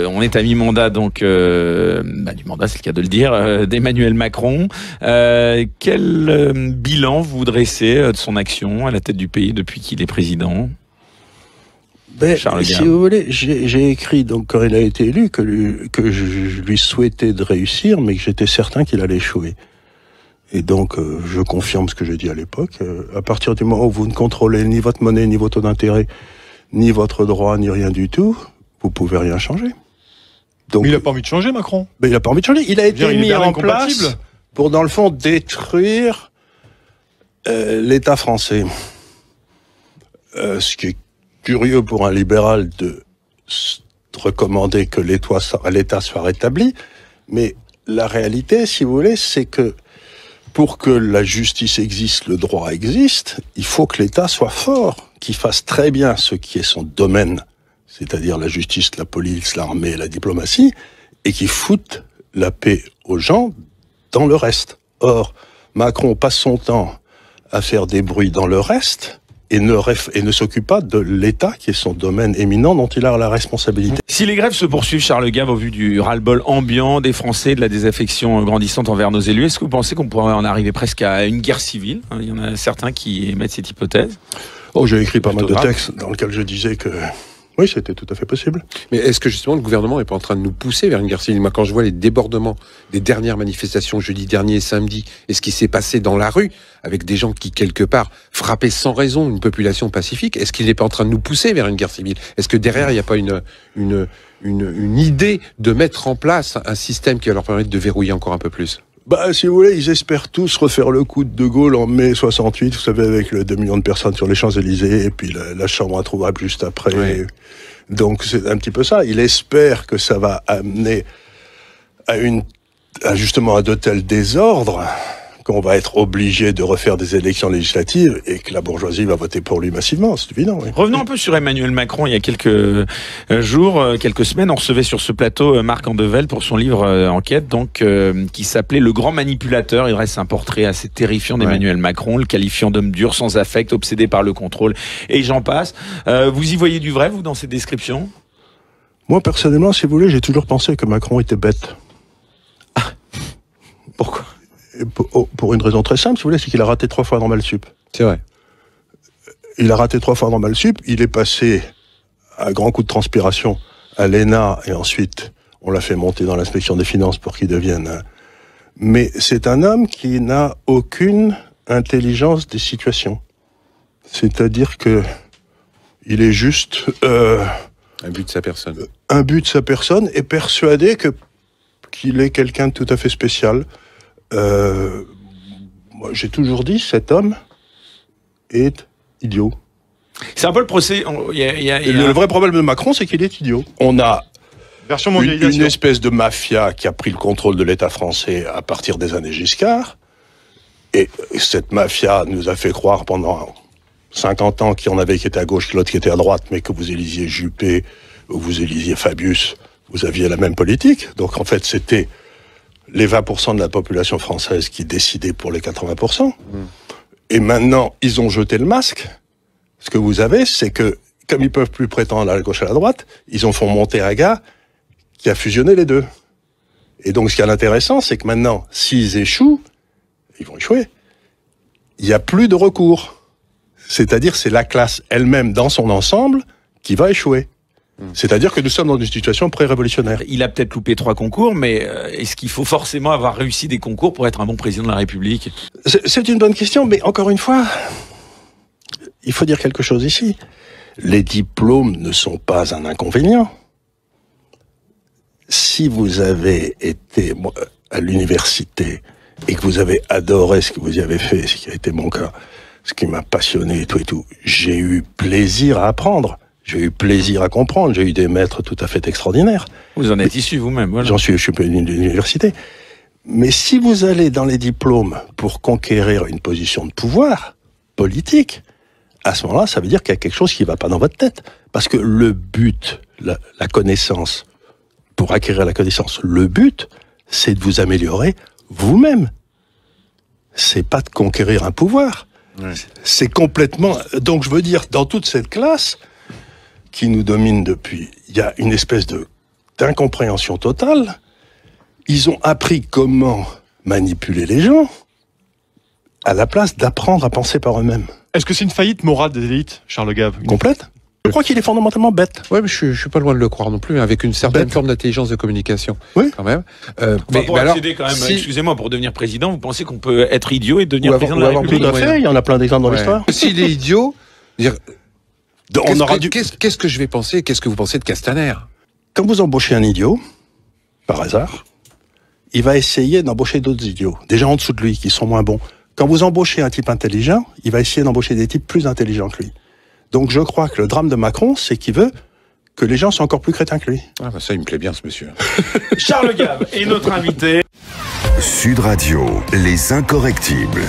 on est à mi-mandat, donc du mandat, c'est le cas de le dire, d'Emmanuel Macron. Quel bilan vous dressez de son action à la tête du pays depuis qu'il est président? Si vous voulez, j'ai écrit donc quand il a été élu que je lui souhaitais de réussir, mais que j'étais certain qu'il allait échouer. Et donc, je confirme ce que j'ai dit à l'époque. À partir du moment où vous ne contrôlez ni votre monnaie, ni vos taux d'intérêt, ni votre droit, ni rien du tout, vous pouvez rien changer. Donc, mais il n'a pas envie de changer, Macron. Mais il n'a pas envie de changer. Il a été mis en place pour, dans le fond, détruire l'État français. Ce qui est curieux pour un libéral de recommander que l'État soit rétabli, mais la réalité, si vous voulez, c'est que pour que la justice existe, le droit existe, il faut que l'État soit fort, qu'il fasse très bien ce qui est son domaine, c'est-à-dire la justice, la police, l'armée, la diplomatie, et qu'il foute la paix aux gens dans le reste. Or, Macron passe son temps à faire des bruits dans le reste, et ne s'occupe pas de l'État, qui est son domaine éminent, dont il a la responsabilité. Si les grèves se poursuivent, Charles Gave, au vu du ras-le-bol ambiant des Français, de la désaffection grandissante envers nos élus, est-ce que vous pensez qu'on pourrait en arriver presque à une guerre civile? Il y en a certains qui émettent cette hypothèse. J'ai écrit pas mal de textes dans lesquels je disais que oui, c'était tout à fait possible. Mais est-ce que justement le gouvernement n'est pas en train de nous pousser vers une guerre civile? Moi, quand je vois les débordements des dernières manifestations jeudi dernier et samedi, et ce qui s'est passé dans la rue, avec des gens qui, quelque part, frappaient sans raison une population pacifique, est-ce qu'il n'est pas en train de nous pousser vers une guerre civile? Est-ce que derrière, il n'y a pas une idée de mettre en place un système qui va leur permettre de verrouiller encore un peu plus? Si vous voulez, ils espèrent tous refaire le coup de De Gaulle en mai 68, vous savez, avec le 2 millions de personnes sur les Champs-Élysées, et puis la chambre introuvable juste après. Oui. Donc c'est un petit peu ça. Il espère que ça va amener justement à de tels désordres qu'on va être obligé de refaire des élections législatives et que la bourgeoisie va voter pour lui massivement, c'est évident. Oui. Revenons un peu sur Emmanuel Macron. Il y a quelques jours, quelques semaines, on recevait sur ce plateau Marc Andevel pour son livre Enquête, qui s'appelait Le Grand Manipulateur. Il dresse un portrait assez terrifiant d'Emmanuel Macron, le qualifiant d'homme dur, sans affect, obsédé par le contrôle, et j'en passe. Vous y voyez du vrai, vous, dans cette description? Moi, personnellement, si vous voulez, j'ai toujours pensé que Macron était bête. Pourquoi? Pour une raison très simple, si vous voulez, c'est qu'il a raté 3 fois Normal Sup. C'est vrai. Il a raté 3 fois Normal Sup, il est passé à grand coup de transpiration à l'ENA, et ensuite on l'a fait monter dans l'inspection des finances pour qu'il devienne... Mais c'est un homme qui n'a aucune intelligence des situations. C'est-à-dire que il est juste... un but de sa personne. Un but de sa personne, et persuadé qu'il est quelqu'un de tout à fait spécial. Moi, j'ai toujours dit, cet homme est idiot. C'est un peu le procès. Le vrai problème de Macron, c'est qu'il est idiot. On a une espèce de mafia qui a pris le contrôle de l'État français à partir des années Giscard. Et cette mafia nous a fait croire pendant 50 ans qu'il y en avait qui étaient à gauche, l'autre qui était à droite, mais que vous élisiez Juppé ou vous élisiez Fabius, vous aviez la même politique. Donc en fait, c'était les 20% de la population française qui décidaient pour les 80%. Et maintenant, ils ont jeté le masque. Ce que vous avez, c'est que, comme ils peuvent plus prétendre à la gauche et à la droite, ils ont fait monter un gars qui a fusionné les deux. Et donc, ce qui est intéressant, c'est que maintenant, s'ils échouent, ils vont échouer. Il n'y a plus de recours. C'est-à-dire, c'est la classe elle-même, dans son ensemble, qui va échouer. C'est-à-dire que nous sommes dans une situation pré-révolutionnaire. Il a peut-être loupé 3 concours, mais est-ce qu'il faut forcément avoir réussi des concours pour être un bon président de la République? C'est une bonne question, mais encore une fois, il faut dire quelque chose ici. Les diplômes ne sont pas un inconvénient. Si vous avez été à l'université et que vous avez adoré ce que vous y avez fait, ce qui a été mon cas, ce qui m'a passionné et tout, j'ai eu plaisir à apprendre. J'ai eu plaisir à comprendre, j'ai eu des maîtres tout à fait extraordinaires. Vous en êtes issu vous-même, voilà. Je suis de l'université. Mais si vous allez dans les diplômes pour conquérir une position de pouvoir politique, à ce moment-là, ça veut dire qu'il y a quelque chose qui ne va pas dans votre tête. Parce que le but, la connaissance, pour acquérir la connaissance, le but, c'est de vous améliorer vous-même. C'est pas de conquérir un pouvoir. Ouais. C'est complètement... Donc je veux dire, dans toute cette classe qui nous domine depuis, il y a une espèce de d'incompréhension totale. Ils ont appris comment manipuler les gens à la place d'apprendre à penser par eux-mêmes. Est-ce que c'est une faillite morale des élites, Charles Gave? Complète. Je crois qu'il est fondamentalement bête. Oui, mais je suis pas loin de le croire non plus, avec une certaine forme d'intelligence de communication. Oui. Quand même. Pour accéder quand même, excusez-moi, pour devenir président, vous pensez qu'on peut être idiot et devenir président de la République? Tout à fait, il y en a plein d'exemples dans l'histoire. S'il est idiot, qu'est-ce que je vais penser? Qu'est-ce que vous pensez de Castaner? Quand vous embauchez un idiot, par hasard, il va essayer d'embaucher d'autres idiots, des gens en dessous de lui, qui sont moins bons. Quand vous embauchez un type intelligent, il va essayer d'embaucher des types plus intelligents que lui. Donc je crois que le drame de Macron, c'est qu'il veut que les gens soient encore plus crétins que lui. Ah bah ça, il me plaît bien, ce monsieur. Charles Gave est notre invité. Sud Radio, les incorrectibles.